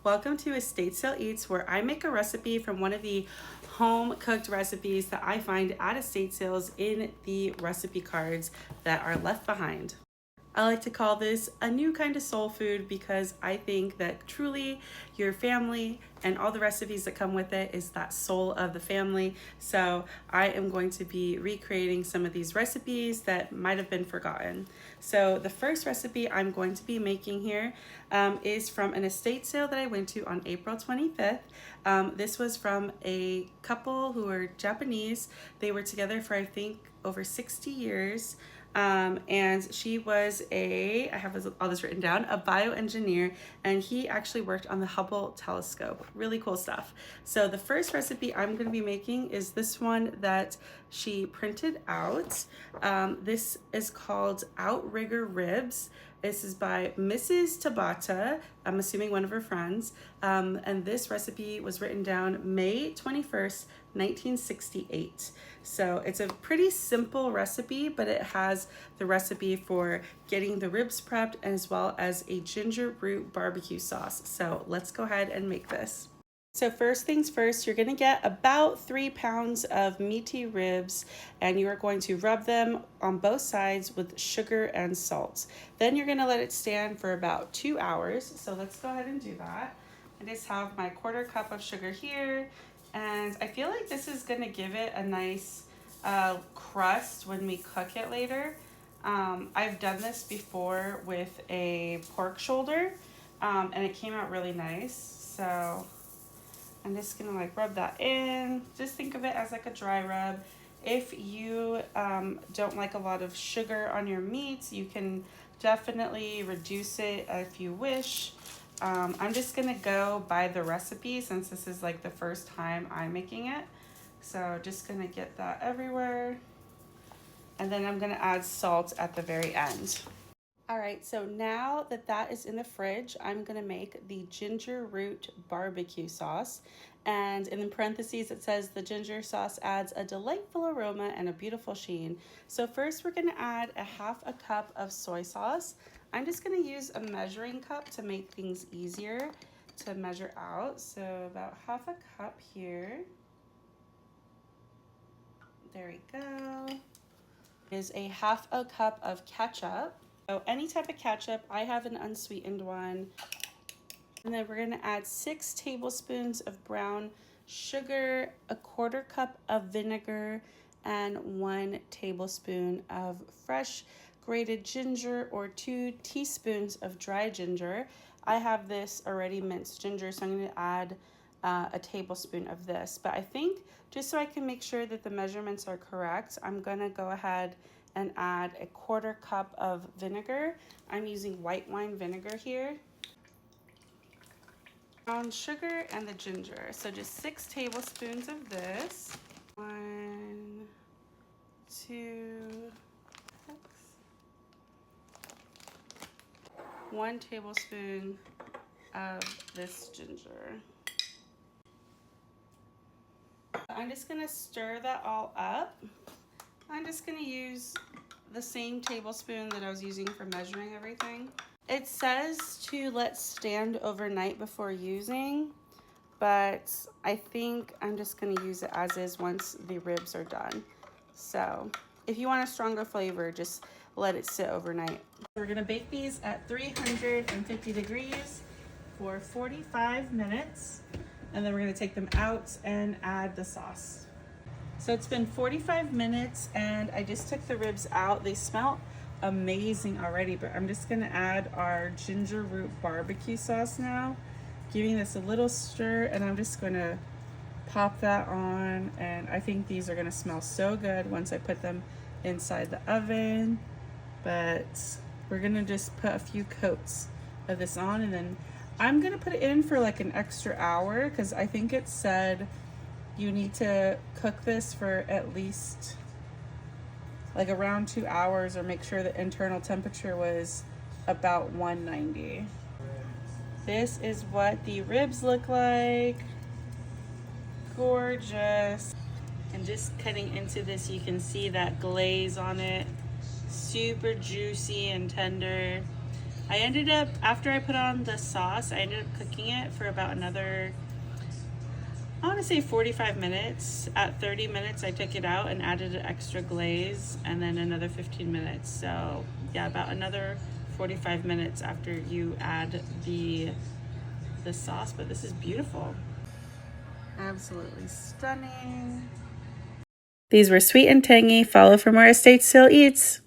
Welcome to Estate Sale Eats, where I make a recipe from one of the home cooked recipes that I find at estate sales in the recipe cards that are left behind. I like to call this a new kind of soul food because I think that truly your family and all the recipes that come with it is that soul of the family. So I am going to be recreating some of these recipes that might have been forgotten. So the first recipe I'm going to be making here is from an estate sale that I went to on April 25th. This was from a couple who are Japanese. They were together for I think over 60 years. And she was I have all this written down, a bioengineer, and he actually worked on the Hubble telescope. Really cool stuff. So the first recipe I'm going to be making is this one that she printed out. This is called Outrigger ribs. This is by Mrs. Tabata, I'm assuming one of her friends. And this recipe was written down May 21st, 1968. So it's a pretty simple recipe, but it has the recipe for getting the ribs prepped as well as a ginger root barbecue sauce. So let's go ahead and make this. So first things first, you're gonna get about 3 pounds of meaty ribs and you are going to rub them on both sides with sugar and salt. Then you're gonna let it stand for about 2 hours. So let's go ahead and do that. I just have my 1/4 cup of sugar here, and I feel like this is gonna give it a nice crust when we cook it later. I've done this before with a pork shoulder and it came out really nice. So I'm just gonna like rub that in. Just think of it as like a dry rub. If you don't like a lot of sugar on your meats, you can definitely reduce it if you wish. I'm just gonna go by the recipe since this is like the first time I'm making it. So just gonna get that everywhere. And then I'm gonna add salt at the very end. All right, so now that that is in the fridge, I'm gonna make the ginger root barbecue sauce. And in parentheses, it says the ginger sauce adds a delightful aroma and a beautiful sheen. So first we're gonna add a 1/2 cup of soy sauce. I'm just gonna use a measuring cup to make things easier to measure out. So about 1/2 cup here. There we go. Is a 1/2 cup of ketchup. So any type of ketchup, I have an unsweetened one. And then we're gonna add 6 tablespoons of brown sugar, a 1/4 cup of vinegar, and 1 tablespoon of fresh grated ginger or 2 teaspoons of dry ginger. I have this already minced ginger, so I'm gonna add a tablespoon of this. But I think just so I can make sure that the measurements are correct, I'm gonna go ahead and add a 1/4 cup of vinegar. I'm using white wine vinegar here. Brown sugar and the ginger. So just 6 tablespoons of this. 1, 2, 6. 1 tablespoon of this ginger. I'm just gonna stir that all up. I'm just gonna use the same tablespoon that I was using for measuring everything. It says to let stand overnight before using, but I think I'm just gonna use it as is once the ribs are done. So if you want a stronger flavor, just let it sit overnight. We're gonna bake these at 350 degrees for 45 minutes. And then we're gonna take them out and add the sauce. So it's been 45 minutes and I just took the ribs out. They smell amazing already, but I'm just gonna add our ginger root barbecue sauce now, giving this a little stir, and I'm just gonna pop that on. And I think these are gonna smell so good once I put them inside the oven. But we're gonna just put a few coats of this on, and then I'm gonna put it in for like an extra hour because I think it said you need to cook this for at least like around 2 hours, or make sure the internal temperature was about 190. This is what the ribs look like. Gorgeous. And just cutting into this, you can see that glaze on it. Super juicy and tender. I ended up, after I put on the sauce, I ended up cooking it for about another, I want to say 45 minutes. At 30 minutes, I took it out and added an extra glaze, and then another 15 minutes. So yeah, about another 45 minutes after you add the sauce. But this is beautiful. Absolutely stunning. These were sweet and tangy. Follow for more Estate Sale Eats.